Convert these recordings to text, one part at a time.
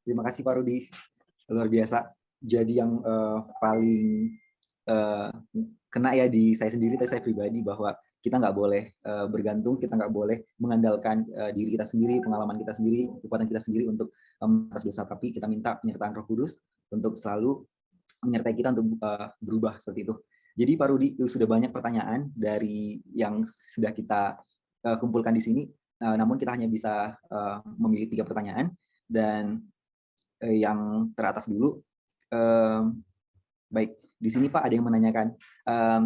Terima kasih Pak Rudi, luar biasa. Jadi yang paling eh, kena ya di saya sendiri, saya pribadi, bahwa kita nggak boleh bergantung, kita nggak boleh mengandalkan diri kita sendiri, pengalaman kita sendiri, kekuatan kita sendiri untuk atas dosa, tapi kita minta penyertaan Roh Kudus untuk selalu menyertai kita untuk berubah seperti itu. Jadi Pak Rudi, sudah banyak pertanyaan dari yang sudah kita kumpulkan di sini, namun kita hanya bisa memilih 3 pertanyaan, dan yang teratas dulu. Baik, di sini Pak ada yang menanyakan,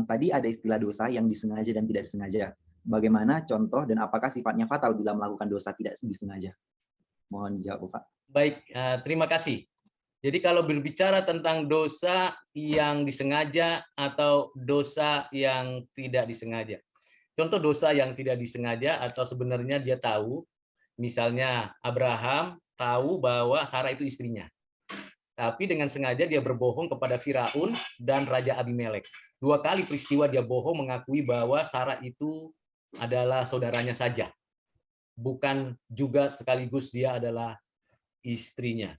tadi ada istilah dosa yang disengaja dan tidak disengaja. Bagaimana contoh dan apakah sifatnya fatal bila melakukan dosa tidak disengaja? Mohon dijawab Pak. Baik, terima kasih. Jadi kalau berbicara tentang dosa yang disengaja atau dosa yang tidak disengaja. Contoh dosa yang tidak disengaja atau sebenarnya dia tahu, misalnya Abraham tahu bahwa Sarah itu istrinya. Tapi dengan sengaja dia berbohong kepada Firaun dan Raja Abimelek. 2 kali peristiwa dia bohong mengakui bahwa Sarah itu adalah saudaranya saja. Bukan juga sekaligus dia adalah istrinya.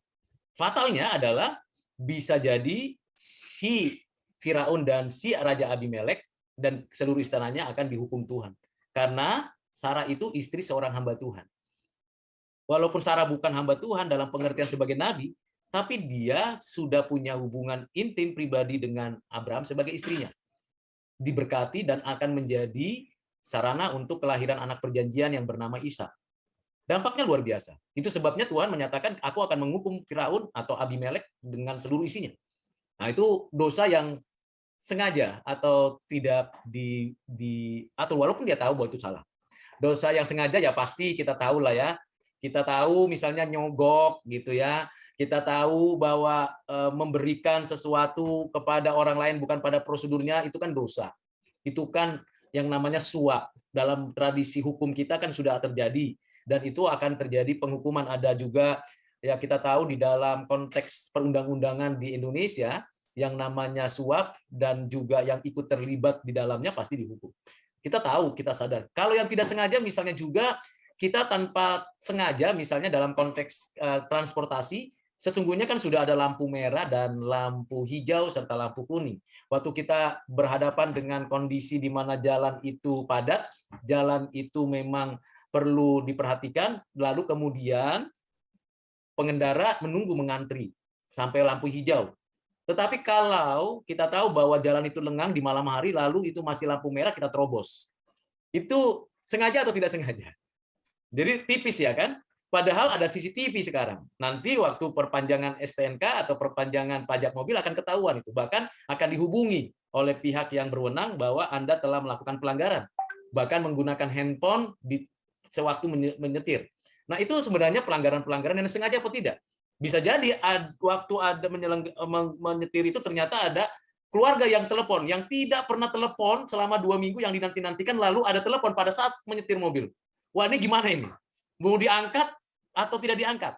Fatalnya adalah bisa jadi si Firaun dan si Raja Abimelek dan seluruh istananya akan dihukum Tuhan. Karena Sarah itu istri seorang hamba Tuhan. Walaupun Sarah bukan hamba Tuhan dalam pengertian sebagai nabi, tapi dia sudah punya hubungan intim pribadi dengan Abraham sebagai istrinya. Diberkati dan akan menjadi sarana untuk kelahiran anak perjanjian yang bernama Isa. Dampaknya luar biasa. Itu sebabnya Tuhan menyatakan, aku akan menghukum Firaun atau Abimelek dengan seluruh isinya. Nah, itu dosa yang sengaja atau tidak diatur, walaupun dia tahu bahwa itu salah. Dosa yang sengaja ya pasti kita tahu lah ya. Kita tahu misalnya nyogok gitu ya. Kita tahu bahwa memberikan sesuatu kepada orang lain bukan pada prosedurnya, itu kan dosa. Itu kan yang namanya suap. Dalam tradisi hukum kita kan sudah terjadi. Dan itu akan terjadi penghukuman. Ada juga, ya kita tahu di dalam konteks perundang-undangan di Indonesia, yang namanya suap dan juga yang ikut terlibat di dalamnya pasti dihukum. Kita tahu, kita sadar. Kalau yang tidak sengaja misalnya juga, kita tanpa sengaja misalnya dalam konteks transportasi, sesungguhnya kan sudah ada lampu merah dan lampu hijau serta lampu kuning. Waktu kita berhadapan dengan kondisi di mana jalan itu padat, jalan itu memang perlu diperhatikan, lalu kemudian pengendara menunggu mengantri sampai lampu hijau. Tetapi kalau kita tahu bahwa jalan itu lengang di malam hari, lalu itu masih lampu merah, kita terobos. Itu sengaja atau tidak sengaja? Jadi tipis ya kan? Padahal ada CCTV sekarang. Nanti waktu perpanjangan STNK atau perpanjangan pajak mobil akan ketahuan itu. Bahkan akan dihubungi oleh pihak yang berwenang bahwa Anda telah melakukan pelanggaran. Bahkan menggunakan handphone di sewaktu menyetir. Nah, itu sebenarnya pelanggaran-pelanggaran yang sengaja atau tidak. Bisa jadi waktu ada menyetir itu ternyata ada keluarga yang telepon, yang tidak pernah telepon selama 2 minggu yang dinanti-nantikan, lalu ada telepon pada saat menyetir mobil. Wah, ini gimana ini? Mau diangkat atau tidak diangkat?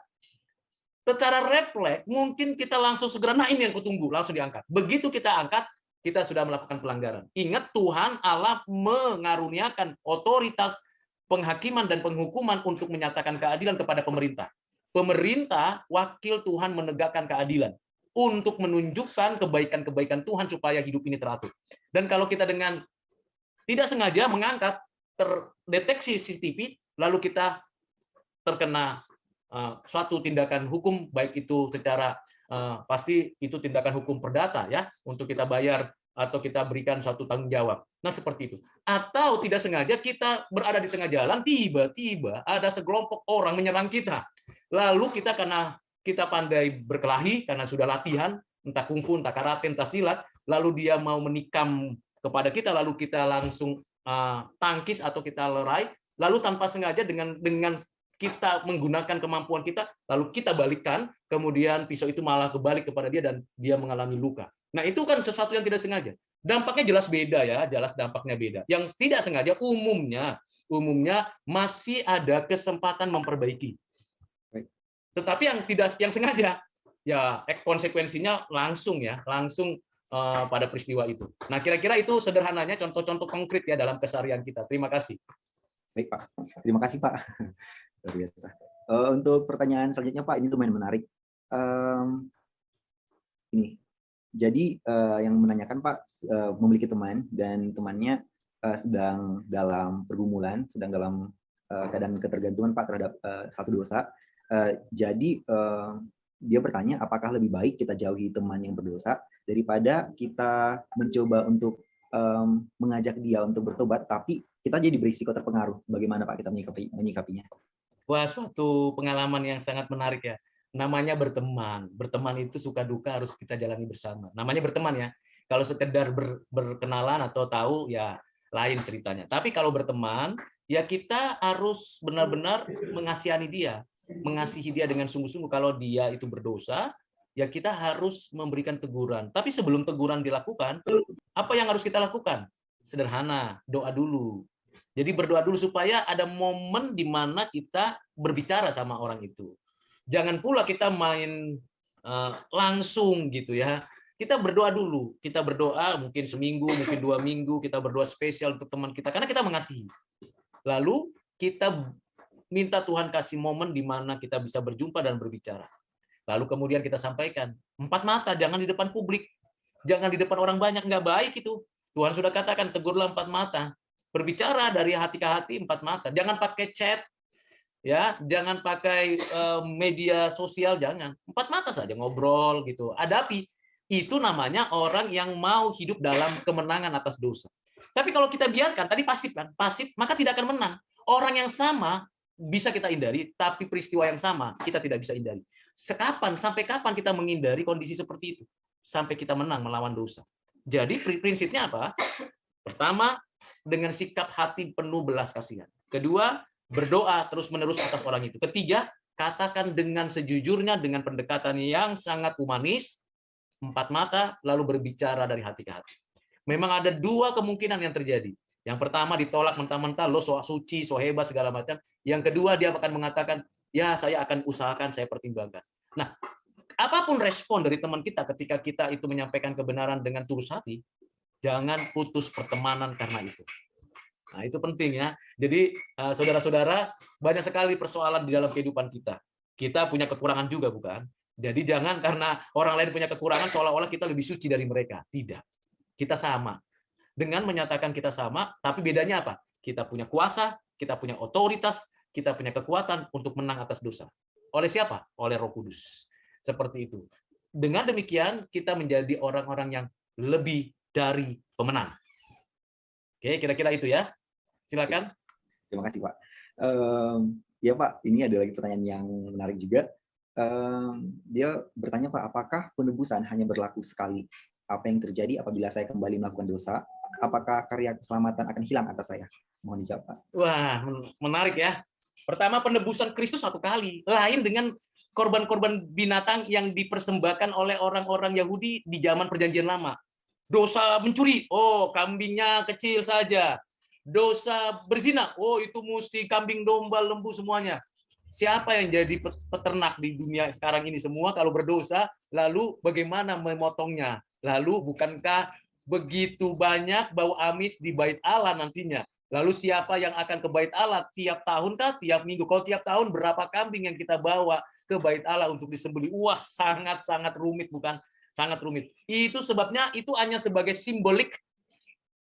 Secara refleks, mungkin kita langsung segera, nah ini yang kutunggu, langsung diangkat. Begitu kita angkat, kita sudah melakukan pelanggaran. Ingat, Tuhan Allah mengaruniakan otoritas penghakiman dan penghukuman untuk menyatakan keadilan kepada pemerintah. Pemerintah, wakil Tuhan menegakkan keadilan untuk menunjukkan kebaikan-kebaikan Tuhan supaya hidup ini teratur. Dan kalau kita dengan tidak sengaja mengangkat, terdeteksi CCTV, lalu kita terkena suatu tindakan hukum, baik itu secara pasti itu tindakan hukum perdata ya, untuk kita bayar atau kita berikan suatu tanggung jawab. Nah, seperti itu. Atau tidak sengaja kita berada di tengah jalan, tiba-tiba ada sekelompok orang menyerang kita. Lalu kita, karena kita pandai berkelahi, karena sudah latihan, entah kungfu, entah karate, entah silat, lalu dia mau menikam kepada kita, lalu kita langsung tangkis atau kita lerai, lalu tanpa sengaja dengan kita menggunakan kemampuan kita, lalu kita balikkan, kemudian pisau itu malah kebalik kepada dia dan dia mengalami luka. Nah, itu kan sesuatu yang tidak sengaja. Dampaknya jelas beda ya, jelas dampaknya beda. Yang tidak sengaja umumnya masih ada kesempatan memperbaiki. Tetapi yang sengaja ya konsekuensinya langsung pada peristiwa itu. Nah, kira-kira itu sederhananya contoh-contoh konkret ya dalam keseharian kita. Terima kasih. Baik Pak, terima kasih Pak. Luar biasa. Untuk pertanyaan selanjutnya Pak, ini lumayan menarik. Ini. Jadi yang menanyakan Pak memiliki teman dan temannya sedang dalam pergumulan, sedang dalam keadaan ketergantungan Pak terhadap satu dosa. Jadi dia bertanya apakah lebih baik kita jauhi teman yang berdosa daripada kita mencoba untuk mengajak dia untuk bertobat, tapi kita jadi berisiko terpengaruh. Bagaimana Pak kita menyikapinya? Wah, suatu pengalaman yang sangat menarik ya. Namanya berteman. Berteman itu suka duka harus kita jalani bersama. Namanya berteman ya. Kalau sekedar berkenalan atau tahu ya lain ceritanya. Tapi kalau berteman, ya kita harus benar-benar mengasihani dia. Mengasihi dia dengan sungguh-sungguh. Kalau dia itu berdosa, ya kita harus memberikan teguran. Tapi sebelum teguran dilakukan, apa yang harus kita lakukan? Sederhana, doa dulu. Jadi berdoa dulu supaya ada momen di mana kita berbicara sama orang itu. Jangan pula kita main langsung gitu ya. Kita berdoa dulu. Kita berdoa mungkin seminggu, mungkin 2 minggu, kita berdoa spesial untuk teman kita karena kita mengasihi. Lalu kita minta Tuhan kasih momen di mana kita bisa berjumpa dan berbicara. Lalu kemudian kita sampaikan, 4 mata, jangan di depan publik. Jangan di depan orang banyak, nggak baik itu. Tuhan sudah katakan, tegurlah 4 mata. Berbicara dari hati ke hati 4 mata. Jangan pakai chat, ya, jangan pakai media sosial, jangan. 4 mata saja ngobrol gitu. Hadapi. Itu namanya orang yang mau hidup dalam kemenangan atas dosa. Tapi kalau kita biarkan, tadi pasif kan, pasif, maka tidak akan menang. Orang yang sama bisa kita hindari, tapi peristiwa yang sama kita tidak bisa hindari. Sampai kapan kita menghindari kondisi seperti itu? Sampai kita menang melawan dosa. Jadi prinsipnya apa? Pertama, dengan sikap hati penuh belas kasihan. Kedua, berdoa terus-menerus atas orang itu. Ketiga, katakan dengan sejujurnya, dengan pendekatan yang sangat humanis, 4 mata, lalu berbicara dari hati ke hati. Memang ada 2 kemungkinan yang terjadi. Yang pertama ditolak mentah-mentah, lo so suci, so hebat, segala macam. Yang kedua dia akan mengatakan, ya saya akan usahakan, saya pertimbangkan. Nah, apapun respon dari teman kita ketika kita itu menyampaikan kebenaran dengan tulus hati, jangan putus pertemanan karena itu. Nah, itu penting ya. Jadi, saudara-saudara, banyak sekali persoalan di dalam kehidupan kita. Kita punya kekurangan juga, bukan? Jadi jangan karena orang lain punya kekurangan seolah-olah kita lebih suci dari mereka. Tidak. Kita sama. Dengan menyatakan kita sama, tapi bedanya apa? Kita punya kuasa, kita punya otoritas, kita punya kekuatan untuk menang atas dosa. Oleh siapa? Oleh Roh Kudus. Seperti itu. Dengan demikian, kita menjadi orang-orang yang lebih dari pemenang. Oke, kira-kira itu ya. Silakan. Terima kasih, Pak. Ya, Pak, ini ada lagi pertanyaan yang menarik juga. Dia bertanya, Pak, apakah penebusan hanya berlaku sekali? Apa yang terjadi apabila saya kembali melakukan dosa? Apakah karya keselamatan akan hilang atas saya? Mohon dijawab, Pak. Wah, menarik ya. Pertama, penebusan Kristus 1 kali. Lain dengan korban-korban binatang yang dipersembahkan oleh orang-orang Yahudi di zaman Perjanjian Lama. Dosa mencuri, oh kambingnya kecil saja. Dosa berzina, oh itu mesti kambing, domba, lembu semuanya. Siapa yang jadi peternak di dunia sekarang ini semua kalau berdosa, lalu bagaimana memotongnya? Lalu bukankah begitu banyak bau amis di bait Allah nantinya? Lalu siapa yang akan ke bait Allah? Tiap tahun kah? Tiap minggu? Kalau tiap tahun berapa kambing yang kita bawa ke bait Allah untuk disembelih? Wah, sangat-sangat rumit, bukan? Sangat rumit. Itu sebabnya itu hanya sebagai simbolik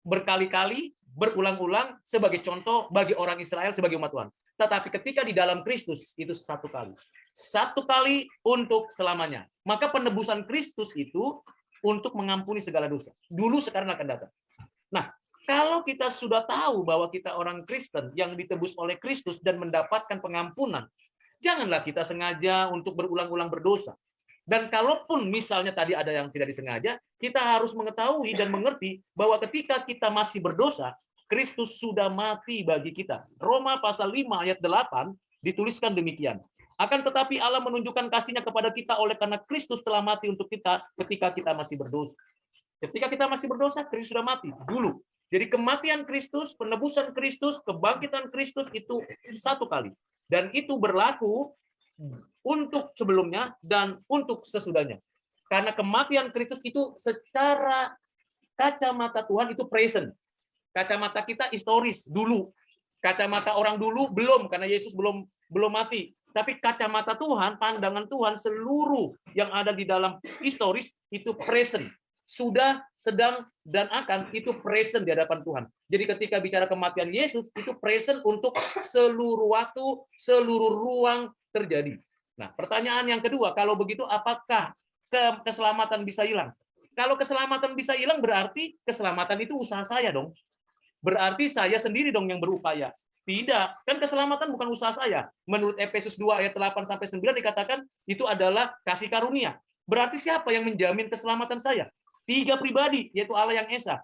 berkali-kali, berulang-ulang sebagai contoh bagi orang Israel sebagai umat Tuhan. Tetapi ketika di dalam Kristus itu 1 kali. 1 kali untuk selamanya. Maka penebusan Kristus itu untuk mengampuni segala dosa. Dulu, sekarang, akan datang. Nah, kalau kita sudah tahu bahwa kita orang Kristen yang ditebus oleh Kristus dan mendapatkan pengampunan, janganlah kita sengaja untuk berulang-ulang berdosa. Dan kalaupun misalnya tadi ada yang tidak disengaja, kita harus mengetahui dan mengerti bahwa ketika kita masih berdosa, Kristus sudah mati bagi kita. Roma pasal 5 ayat 8 dituliskan demikian. Akan tetapi Allah menunjukkan kasih-Nya kepada kita oleh karena Kristus telah mati untuk kita ketika kita masih berdosa. Ketika kita masih berdosa, Kristus sudah mati dulu. Jadi kematian Kristus, penebusan Kristus, kebangkitan Kristus itu 1 kali. Dan itu berlaku untuk sebelumnya dan untuk sesudahnya. Karena kematian Kristus itu secara kacamata Tuhan itu present. Kacamata kita historis dulu. Kacamata orang dulu belum, karena Yesus belum mati. Tapi kacamata Tuhan, pandangan Tuhan, seluruh yang ada di dalam historis itu present. Sudah, sedang, dan akan, itu present di hadapan Tuhan. Jadi ketika bicara kematian Yesus, itu present untuk seluruh waktu, seluruh ruang terjadi. Nah, pertanyaan yang kedua, kalau begitu apakah keselamatan bisa hilang? Kalau keselamatan bisa hilang, berarti keselamatan itu usaha saya dong. Berarti saya sendiri dong yang berupaya. Tidak, kan keselamatan bukan usaha saya. Menurut Efesus 2 ayat 8-9 dikatakan itu adalah kasih karunia. Berarti siapa yang menjamin keselamatan saya? 3 pribadi, yaitu Allah yang Esa.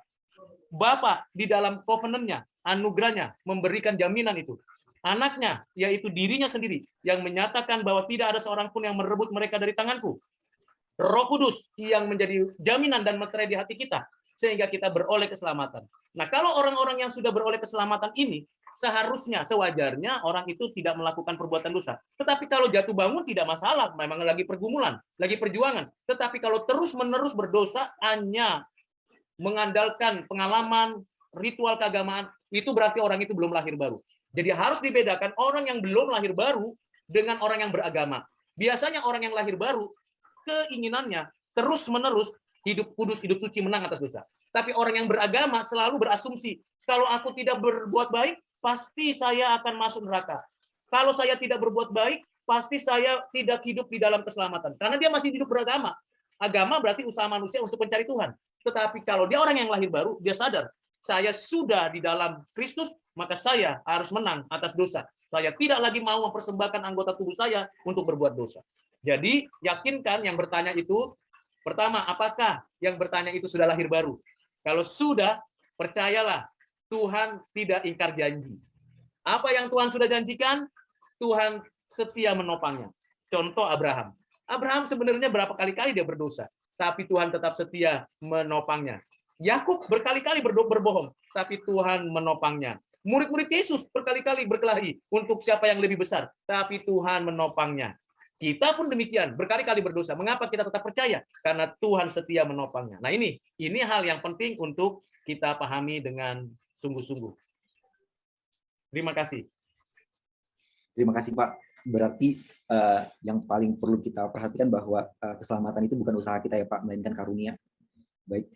Bapa di dalam covenant-nya, anugerahnya, memberikan jaminan itu. Anaknya, yaitu dirinya sendiri, yang menyatakan bahwa tidak ada seorang pun yang merebut mereka dari tanganku. Roh Kudus yang menjadi jaminan dan meterai di hati kita, sehingga kita beroleh keselamatan. Nah, kalau orang-orang yang sudah beroleh keselamatan ini, seharusnya, sewajarnya orang itu tidak melakukan perbuatan dosa. Tetapi kalau jatuh bangun tidak masalah, memang lagi pergumulan, lagi perjuangan. Tetapi kalau terus-menerus berdosa, hanya mengandalkan pengalaman, ritual keagamaan, itu berarti orang itu belum lahir baru. Jadi harus dibedakan orang yang belum lahir baru dengan orang yang beragama. Biasanya orang yang lahir baru, keinginannya terus-menerus hidup kudus, hidup suci, menang atas dosa. Tapi orang yang beragama selalu berasumsi, kalau aku tidak berbuat baik, pasti saya akan masuk neraka. Kalau saya tidak berbuat baik, pasti saya tidak hidup di dalam keselamatan. Karena dia masih hidup beragama. Agama berarti usaha manusia untuk mencari Tuhan. Tetapi kalau dia orang yang lahir baru, dia sadar, saya sudah di dalam Kristus, maka saya harus menang atas dosa. Saya tidak lagi mau mempersembahkan anggota tubuh saya untuk berbuat dosa. Jadi, yakinkan yang bertanya itu, pertama, apakah yang bertanya itu sudah lahir baru? Kalau sudah, percayalah, Tuhan tidak ingkar janji. Apa yang Tuhan sudah janjikan, Tuhan setia menopangnya. Contoh Abraham. Abraham sebenarnya berapa kali-kali dia berdosa, tapi Tuhan tetap setia menopangnya. Yakub berkali-kali berbohong, tapi Tuhan menopangnya. Murid-murid Yesus berkali-kali berkelahi untuk siapa yang lebih besar, tapi Tuhan menopangnya. Kita pun demikian, berkali-kali berdosa. Mengapa kita tetap percaya? Karena Tuhan setia menopangnya. Nah, ini hal yang penting untuk kita pahami dengan sungguh-sungguh. Terima kasih. Terima kasih, Pak. Berarti yang paling perlu kita perhatikan bahwa keselamatan itu bukan usaha kita ya, Pak, melainkan karunia. Baik,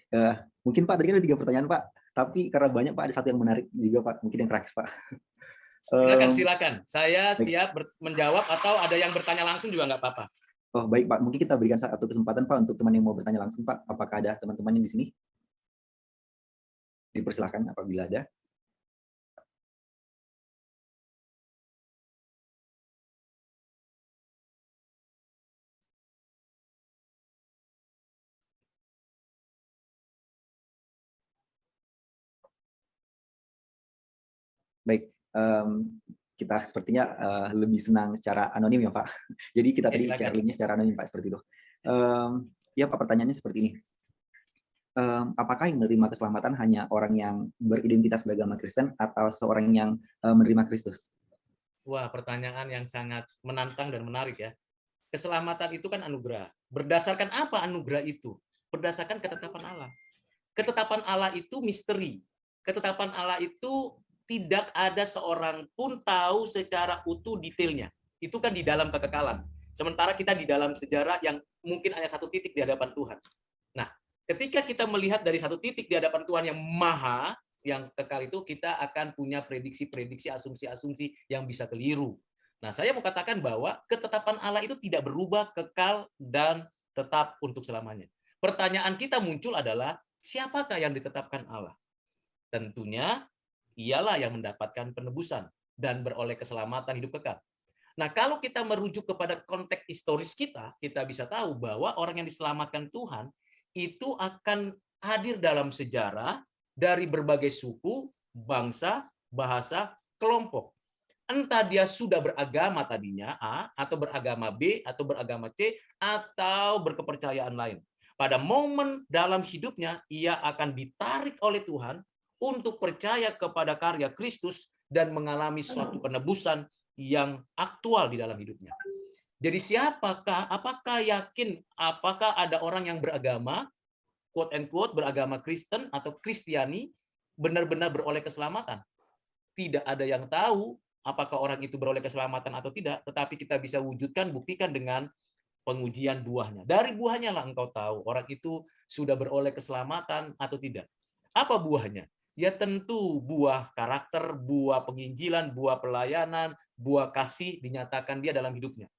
mungkin Pak tadi kan ada 3 pertanyaan, Pak. Tapi karena banyak, Pak, ada satu yang menarik juga, Pak. Mungkin yang terakhir, Pak. Silakan. Saya siap menjawab, atau ada yang bertanya langsung juga nggak apa-apa. Oh, baik, Pak. Mungkin kita berikan satu kesempatan, Pak, untuk teman yang mau bertanya langsung, Pak. Apakah ada teman-teman yang di sini? Dipersilakan apabila ada. Baik, kita sepertinya lebih senang secara anonim ya, Pak. Jadi kita tadi share linknya secara anonim, Pak, seperti itu. Ya, Pak, pertanyaannya seperti ini. Apakah yang menerima keselamatan hanya orang yang beridentitas beragama Kristen atau seorang yang menerima Kristus? Wah, pertanyaan yang sangat menantang dan menarik ya. Keselamatan itu kan anugerah. Berdasarkan apa anugerah itu? Berdasarkan ketetapan Allah. Ketetapan Allah itu misteri. Ketetapan Allah itu tidak ada seorang pun tahu secara utuh detailnya. Itu kan di dalam kekekalan. Sementara kita di dalam sejarah yang mungkin hanya satu titik di hadapan Tuhan. Nah, ketika kita melihat dari satu titik di hadapan Tuhan yang maha, yang kekal itu, kita akan punya prediksi-prediksi, asumsi-asumsi yang bisa keliru. Nah, saya mau katakan bahwa ketetapan Allah itu tidak berubah, kekal, dan tetap untuk selamanya. Pertanyaan kita muncul adalah, siapakah yang ditetapkan Allah? Tentunya, ialah yang mendapatkan penebusan dan beroleh keselamatan hidup kekal. Nah, kalau kita merujuk kepada konteks historis kita bisa tahu bahwa orang yang diselamatkan Tuhan itu akan hadir dalam sejarah dari berbagai suku, bangsa, bahasa, kelompok. Entah dia sudah beragama tadinya A, atau beragama B, atau beragama C, atau berkepercayaan lain. Pada momen dalam hidupnya, ia akan ditarik oleh Tuhan untuk percaya kepada karya Kristus dan mengalami suatu penebusan yang aktual di dalam hidupnya. Jadi apakah yakin, apakah ada orang yang beragama, quote and quote, beragama Kristen atau Kristiani, benar-benar beroleh keselamatan? Tidak ada yang tahu apakah orang itu beroleh keselamatan atau tidak, tetapi kita bisa wujudkan, buktikan dengan pengujian buahnya. Dari buahnya lah engkau tahu orang itu sudah beroleh keselamatan atau tidak. Apa buahnya? Ya tentu buah karakter, buah penginjilan, buah pelayanan, buah kasih dinyatakan dia dalam hidupnya.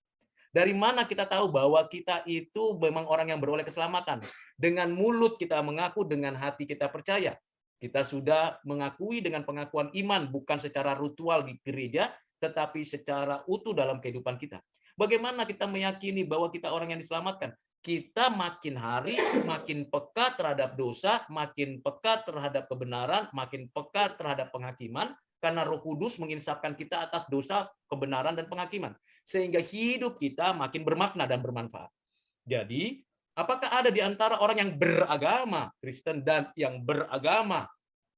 Dari mana kita tahu bahwa kita itu memang orang yang beroleh keselamatan? Dengan mulut kita mengaku, dengan hati kita percaya. Kita sudah mengakui dengan pengakuan iman, bukan secara ritual di gereja, tetapi secara utuh dalam kehidupan kita. Bagaimana kita meyakini bahwa kita orang yang diselamatkan? Kita makin hari makin peka terhadap dosa, makin peka terhadap kebenaran, makin peka terhadap penghakiman, karena Roh Kudus menginsafkan kita atas dosa, kebenaran, dan penghakiman. Sehingga hidup kita makin bermakna dan bermanfaat. Jadi, apakah ada di antara orang yang beragama Kristen dan yang beragama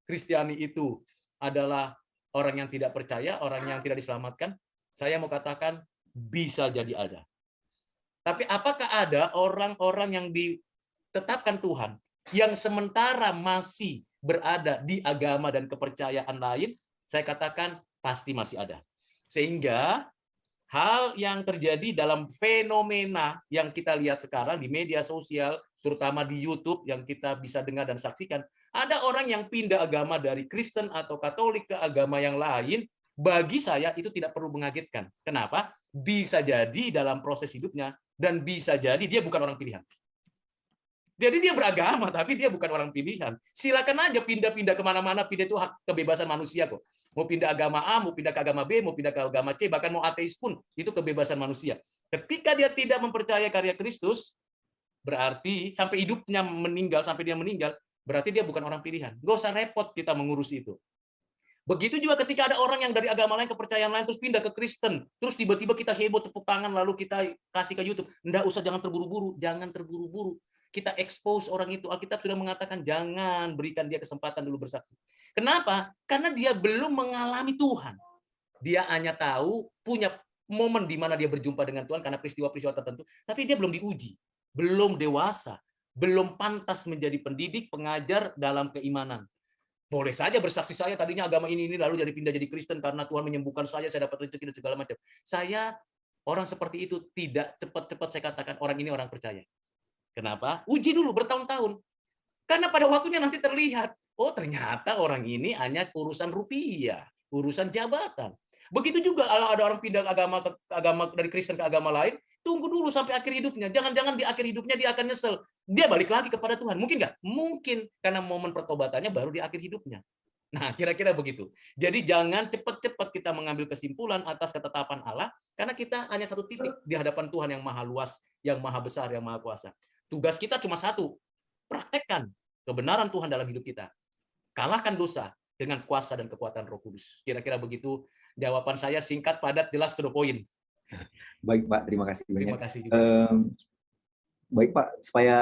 Kristiani itu adalah orang yang tidak percaya, orang yang tidak diselamatkan? Saya mau katakan, bisa jadi ada. Tapi apakah ada orang-orang yang ditetapkan Tuhan yang sementara masih berada di agama dan kepercayaan lain? Saya katakan pasti masih ada. Sehingga hal yang terjadi dalam fenomena yang kita lihat sekarang di media sosial, terutama di YouTube yang kita bisa dengar dan saksikan, ada orang yang pindah agama dari Kristen atau Katolik ke agama yang lain. Bagi saya itu tidak perlu mengagetkan. Kenapa? Bisa jadi dalam proses hidupnya, dan bisa jadi dia bukan orang pilihan. Jadi dia beragama, tapi dia bukan orang pilihan. Silakan aja pindah-pindah kemana-mana, pindah itu hak kebebasan manusia kok. Mau pindah agama A, mau pindah ke agama B, mau pindah ke agama C, bahkan mau ateis pun, itu kebebasan manusia. Ketika dia tidak mempercayai karya Kristus, berarti sampai hidupnya meninggal, sampai dia meninggal, berarti dia bukan orang pilihan. Nggak usah repot kita mengurus itu. Begitu juga ketika ada orang yang dari agama lain, kepercayaan lain, terus pindah ke Kristen, terus tiba-tiba kita heboh tepuk tangan, lalu kita kasih ke YouTube. Nggak usah, jangan terburu-buru, jangan terburu-buru. Kita expose orang itu. Alkitab sudah mengatakan jangan berikan dia kesempatan dulu bersaksi. Kenapa? Karena dia belum mengalami Tuhan. Dia hanya tahu, punya momen di mana dia berjumpa dengan Tuhan karena peristiwa-peristiwa tertentu, tapi dia belum diuji, belum dewasa, belum pantas menjadi pendidik, pengajar dalam keimanan. Boleh saja bersaksi, saya tadinya agama ini lalu jadi pindah jadi Kristen karena Tuhan menyembuhkan saya dapat rezeki dan segala macam. Saya orang seperti itu tidak cepat-cepat saya katakan orang ini orang percaya. Kenapa? Uji dulu bertahun-tahun. Karena pada waktunya nanti terlihat, oh ternyata orang ini hanya urusan rupiah, urusan jabatan. Begitu juga kalau ada orang pindah agama dari Kristen ke agama lain, tunggu dulu sampai akhir hidupnya. Jangan-jangan di akhir hidupnya dia akan nyesel. Dia balik lagi kepada Tuhan. Mungkin nggak? Mungkin. Karena momen pertobatannya baru di akhir hidupnya. Nah, kira-kira begitu. Jadi jangan cepat-cepat kita mengambil kesimpulan atas ketetapan Allah, karena kita hanya satu titik di hadapan Tuhan yang maha luas, yang maha besar, yang maha kuasa. Tugas kita cuma satu, praktekkan kebenaran Tuhan dalam hidup kita. Kalahkan dosa dengan kuasa dan kekuatan Roh Kudus. Kira-kira begitu jawaban saya, singkat, padat, jelas, to the point. Baik Pak, terima kasih banyak. Terima kasih juga. Baik Pak, supaya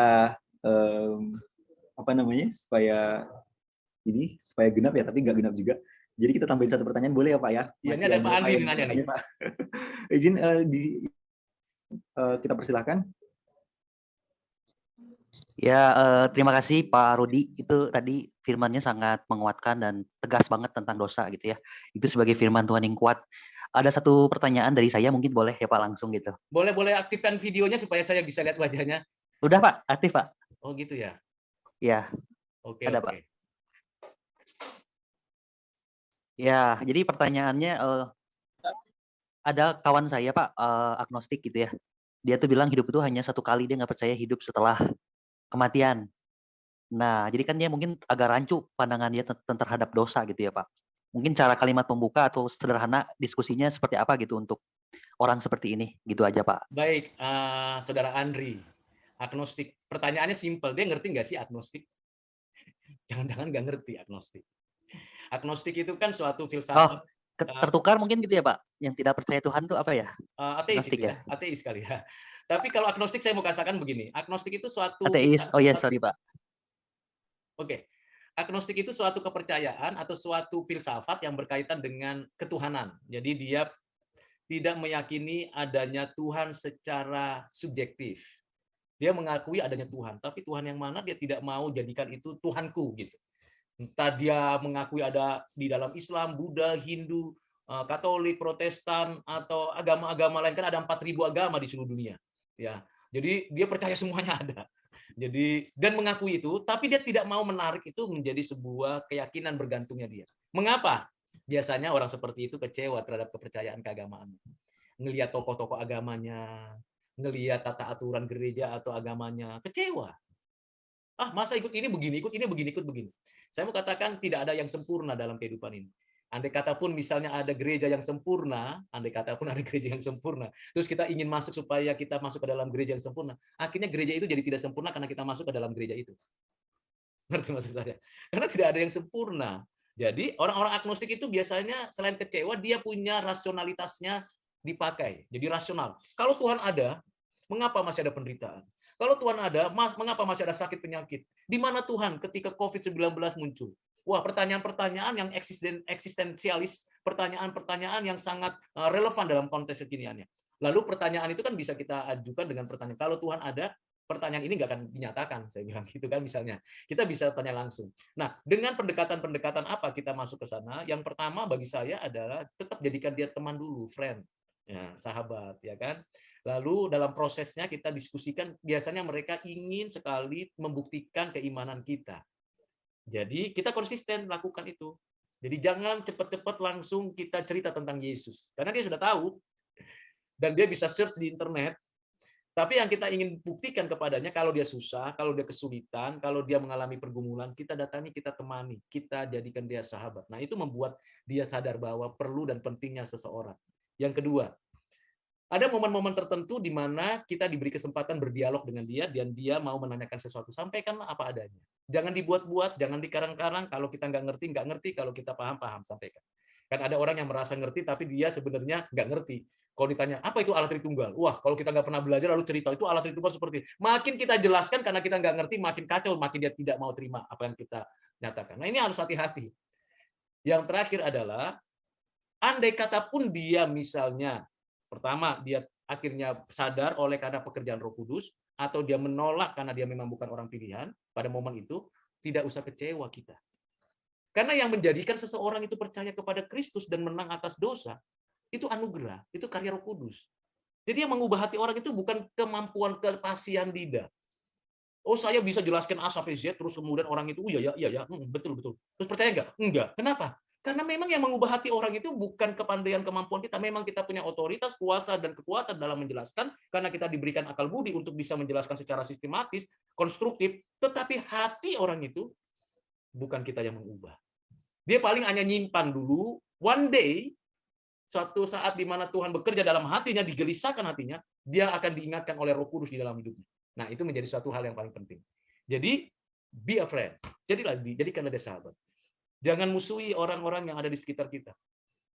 supaya genap ya, tapi nggak genap juga. Jadi kita tambahin satu pertanyaan, boleh ya Pak ya? Iya, ini ada Pak Andri nanya nih. Pak. Izin kita persilahkan. Ya, terima kasih Pak Rudi. Itu tadi firman-Nya sangat menguatkan dan tegas banget tentang dosa gitu ya. Itu sebagai firman Tuhan yang kuat. Ada satu pertanyaan dari saya, mungkin boleh ya Pak langsung gitu. Boleh aktifkan videonya supaya saya bisa lihat wajahnya. Udah Pak, aktif Pak. Oh gitu ya. Ya. Oke. Ada Pak. Ya, jadi pertanyaannya ada kawan saya Pak agnostik gitu ya. Dia tuh bilang hidup itu hanya satu kali, dia nggak percaya hidup setelah kematian. Nah, jadi kan dia mungkin agak rancu pandangan dia terhadap dosa gitu ya Pak. Mungkin cara kalimat pembuka atau sederhana diskusinya seperti apa gitu untuk orang seperti ini, gitu aja Pak. Baik, Saudara Andri, agnostik. Pertanyaannya simpel, dia ngerti nggak sih agnostik? Jangan-jangan nggak ngerti agnostik. Agnostik itu kan suatu filsafat. Tertukar mungkin gitu ya Pak, yang tidak percaya Tuhan itu apa ya? Ateis itu ya, ateis kali ya. Tapi kalau agnostik saya mau katakan begini, agnostik itu suatu ateis. Oh ya, sorry Pak. Oke. Agnostik itu suatu kepercayaan atau suatu filsafat yang berkaitan dengan ketuhanan. Jadi dia tidak meyakini adanya Tuhan secara subjektif. Dia mengakui adanya Tuhan, tapi Tuhan yang mana dia tidak mau jadikan itu Tuhanku gitu. Entah dia mengakui ada di dalam Islam, Buddha, Hindu, Katolik, Protestan, atau agama-agama lain, kan ada 4.000 agama di seluruh dunia. Ya, jadi dia percaya semuanya ada. Jadi dan mengakui itu, tapi dia tidak mau menarik itu menjadi sebuah keyakinan bergantungnya dia. Mengapa? Biasanya orang seperti itu kecewa terhadap kepercayaan keagamaan. Ngelihat tokoh-tokoh agamanya, ngelihat tata aturan gereja atau agamanya, kecewa. Ah, masa ikut ini begini, ikut ini begini, ikut begini. Saya mau katakan tidak ada yang sempurna dalam kehidupan ini. Andai kata pun misalnya ada gereja yang sempurna, andai kata pun ada gereja yang sempurna, terus kita ingin masuk supaya kita masuk ke dalam gereja yang sempurna, akhirnya gereja itu jadi tidak sempurna karena kita masuk ke dalam gereja itu. Ngerti maksud saya? Karena tidak ada yang sempurna. Jadi orang-orang agnostik itu biasanya selain kecewa, dia punya rasionalitasnya dipakai. Jadi rasional. Kalau Tuhan ada, mengapa masih ada penderitaan? Kalau Tuhan ada, mengapa masih ada sakit penyakit? Di mana Tuhan ketika COVID-19 muncul? Wah, pertanyaan-pertanyaan yang eksistensialis, pertanyaan-pertanyaan yang sangat relevan dalam konteks kekiniannya. Lalu pertanyaan itu kan bisa kita ajukan dengan pertanyaan, kalau Tuhan ada, pertanyaan ini nggak akan dinyatakan, saya bilang gitu kan misalnya. Kita bisa tanya langsung. Nah, dengan pendekatan-pendekatan apa kita masuk ke sana? Yang pertama bagi saya adalah tetap jadikan dia teman dulu, friend. Ya, sahabat, ya kan. Lalu dalam prosesnya kita diskusikan, biasanya mereka ingin sekali membuktikan keimanan kita. Jadi kita konsisten lakukan itu. Jadi jangan cepat-cepat langsung kita cerita tentang Yesus. Karena dia sudah tahu. Dan dia bisa search di internet. Tapi yang kita ingin buktikan kepadanya, kalau dia susah, kalau dia kesulitan, kalau dia mengalami pergumulan, kita datangi, kita temani. Kita jadikan dia sahabat. Nah, itu membuat dia sadar bahwa perlu dan pentingnya seseorang. Yang kedua, ada momen-momen tertentu di mana kita diberi kesempatan berdialog dengan dia dan dia mau menanyakan sesuatu. Sampaikanlah apa adanya. Jangan dibuat-buat, jangan dikarang-karang. Kalau kita nggak ngerti. Kalau kita paham, sampaikan. Kan ada orang yang merasa ngerti, tapi dia sebenarnya nggak ngerti. Kalau ditanya, apa itu alat Tritunggal? Wah, kalau kita nggak pernah belajar, lalu cerita itu alat Tritunggal seperti ini. Makin kita jelaskan karena kita nggak ngerti, makin kacau, makin dia tidak mau terima apa yang kita nyatakan. Nah, ini harus hati-hati. Yang terakhir adalah, andai kata pun dia misalnya, pertama, dia akhirnya sadar oleh karena pekerjaan Roh Kudus, atau dia menolak karena dia memang bukan orang pilihan, pada momen itu, tidak usah kecewa kita. Karena yang menjadikan seseorang itu percaya kepada Kristus dan menang atas dosa, itu anugerah, itu karya Roh Kudus. Jadi yang mengubah hati orang itu bukan kemampuan kepasihan lidah. Oh, saya bisa jelaskan A sampai Z, terus kemudian orang itu, iya ya, betul. Terus percaya nggak? Enggak. Kenapa? Karena memang yang mengubah hati orang itu bukan kepandaian kemampuan kita, memang kita punya otoritas, kuasa, dan kekuatan dalam menjelaskan, karena kita diberikan akal budi untuk bisa menjelaskan secara sistematis, konstruktif, tetapi hati orang itu bukan kita yang mengubah. Dia paling hanya nyimpan dulu, one day, suatu saat di mana Tuhan bekerja dalam hatinya, digelisahkan hatinya, dia akan diingatkan oleh Roh Kudus di dalam hidupnya. Nah, itu menjadi suatu hal yang paling penting. Jadi, be a friend. Jadikanlah dia sahabat. Jangan musuhi orang-orang yang ada di sekitar kita.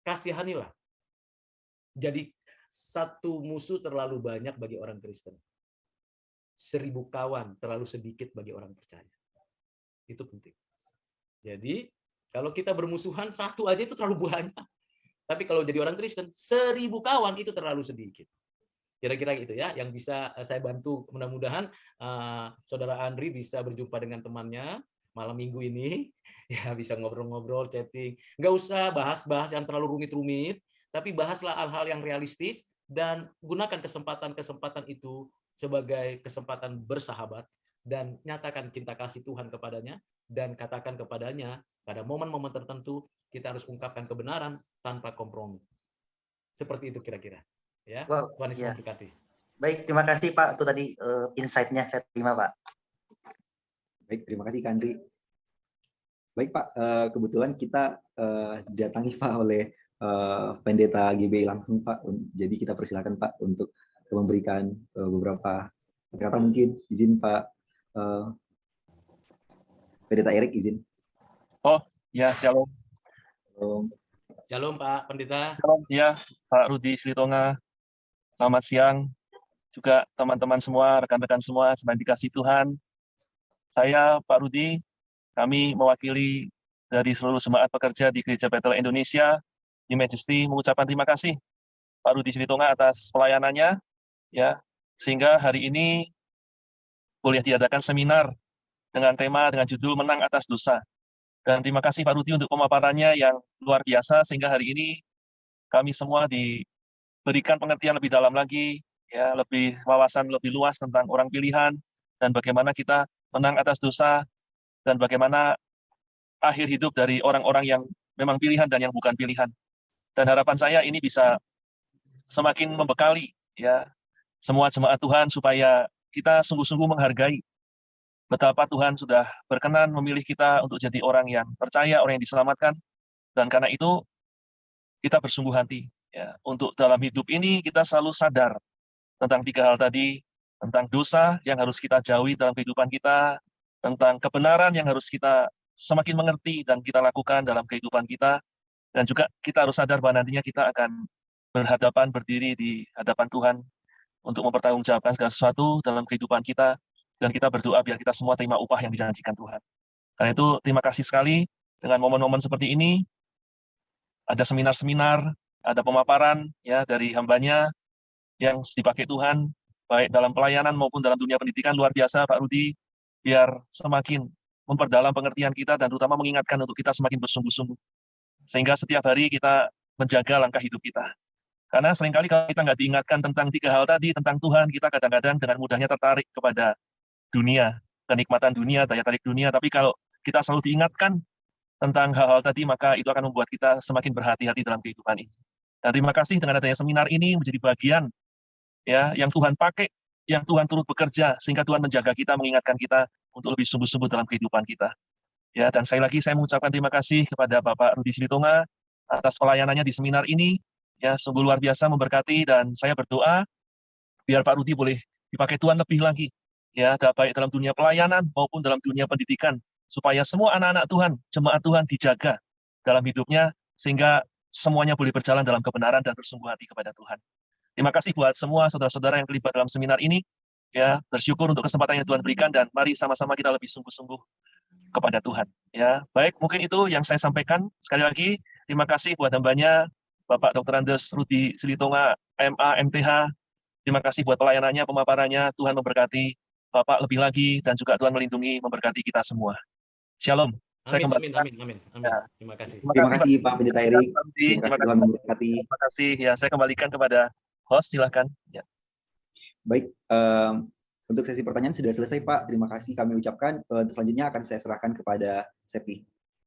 Kasihanilah. Jadi satu musuh terlalu banyak bagi orang Kristen. 1000 kawan terlalu sedikit bagi orang percaya. Itu penting. Jadi kalau kita bermusuhan, satu aja itu terlalu banyak. Tapi kalau jadi orang Kristen, 1000 kawan itu terlalu sedikit. Kira-kira gitu ya, yang bisa saya bantu. Mudah-mudahan Saudara Andri bisa berjumpa dengan temannya malam minggu ini, ya bisa ngobrol-ngobrol, chatting. Nggak usah bahas-bahas yang terlalu rumit-rumit, tapi bahaslah hal-hal yang realistis dan gunakan kesempatan-kesempatan itu sebagai kesempatan bersahabat dan nyatakan cinta kasih Tuhan kepadanya dan katakan kepadanya pada momen-momen tertentu kita harus ungkapkan kebenaran tanpa kompromi. Seperti itu kira-kira. Ya, Wow, Tuhan Yesus ya. memberkati. Baik, terima kasih Pak. Itu tadi insight-nya saya terima Pak. Baik, terima kasih Kak Andri. Baik Pak, kebetulan kita didatangi Pak oleh Pendeta GBI langsung Pak. Jadi kita persilakan Pak untuk memberikan beberapa kata mungkin. Izin Pak Pendeta Erik, izin. Oh, ya, shalom. Shalom Pak Pendeta. Shalom, ya, Pak Rudi Sritonga. Selamat siang. Juga teman-teman semua, rekan-rekan semua, selain dikasih Tuhan. Saya, Pak Rudi, kami mewakili dari seluruh jemaat pekerja di Gereja Bethel Indonesia, Your Majesty mengucapkan terima kasih Pak Rudi Sritonga atas pelayanannya, ya, sehingga hari ini boleh diadakan seminar dengan judul Menang Atas Dosa. Dan terima kasih Pak Rudi untuk pemaparannya yang luar biasa, sehingga hari ini kami semua diberikan pengertian lebih dalam lagi, ya, lebih wawasan lebih luas tentang orang pilihan dan bagaimana kita menang atas dosa dan bagaimana akhir hidup dari orang-orang yang memang pilihan dan yang bukan pilihan. Dan harapan saya ini bisa semakin membekali ya semua jemaat Tuhan supaya kita sungguh-sungguh menghargai betapa Tuhan sudah berkenan memilih kita untuk jadi orang yang percaya, orang yang diselamatkan. Dan karena itu kita bersungguh hati ya untuk dalam hidup ini kita selalu sadar tentang 3 hal tadi, tentang dosa yang harus kita jauhi dalam kehidupan kita, tentang kebenaran yang harus kita semakin mengerti dan kita lakukan dalam kehidupan kita, dan juga kita harus sadar bahwa nantinya kita akan berhadapan berdiri di hadapan Tuhan untuk mempertanggungjawabkan segala sesuatu dalam kehidupan kita, dan kita berdoa biar kita semua terima upah yang dijanjikan Tuhan. Karena itu terima kasih sekali dengan momen-momen seperti ini, ada seminar-seminar, ada pemaparan ya dari hambanya yang dipakai Tuhan, baik dalam pelayanan maupun dalam dunia pendidikan, luar biasa Pak Rudi, biar semakin memperdalam pengertian kita dan terutama mengingatkan untuk kita semakin bersungguh-sungguh. Sehingga setiap hari kita menjaga langkah hidup kita. Karena seringkali kalau kita nggak diingatkan tentang 3 hal tadi, tentang Tuhan, kita kadang-kadang dengan mudahnya tertarik kepada dunia, kenikmatan dunia, daya tarik dunia. Tapi kalau kita selalu diingatkan tentang hal-hal tadi, maka itu akan membuat kita semakin berhati-hati dalam kehidupan ini. Dan terima kasih dengan adanya seminar ini menjadi bagian ya yang Tuhan pakai, yang Tuhan turut bekerja sehingga Tuhan menjaga kita, mengingatkan kita untuk lebih sungguh-sungguh dalam kehidupan kita. Ya, dan sekali lagi saya mengucapkan terima kasih kepada Bapak Rudi Silitonga atas pelayanannya di seminar ini. Ya, sungguh luar biasa memberkati dan saya berdoa biar Pak Rudi boleh dipakai Tuhan lebih lagi. Ya, baik dalam dunia pelayanan maupun dalam dunia pendidikan supaya semua anak-anak Tuhan, jemaat Tuhan dijaga dalam hidupnya sehingga semuanya boleh berjalan dalam kebenaran dan bersungguh hati kepada Tuhan. Terima kasih buat semua saudara-saudara yang terlibat dalam seminar ini. Ya, bersyukur untuk kesempatan yang Tuhan berikan dan mari sama-sama kita lebih sungguh-sungguh kepada Tuhan. Ya, baik, mungkin itu yang saya sampaikan. Sekali lagi, terima kasih buat hambanya, Bapak Dr. Andes Rudi Silitonga, MA, MTH. Terima kasih buat pelayanannya, pemaparannya. Tuhan memberkati Bapak lebih lagi dan juga Tuhan melindungi, memberkati kita semua. Shalom. Saya Amin, kembali. amin. Ya. Terima kasih. Terima kasih Pak Pendeta Erik. Terima kasih Tuhan memberkati. Terima kasih. Ya, saya kembalikan kepada host, silakan. Ya. Baik, untuk sesi pertanyaan sudah selesai Pak. Terima kasih kami ucapkan. Selanjutnya akan saya serahkan kepada Sepi.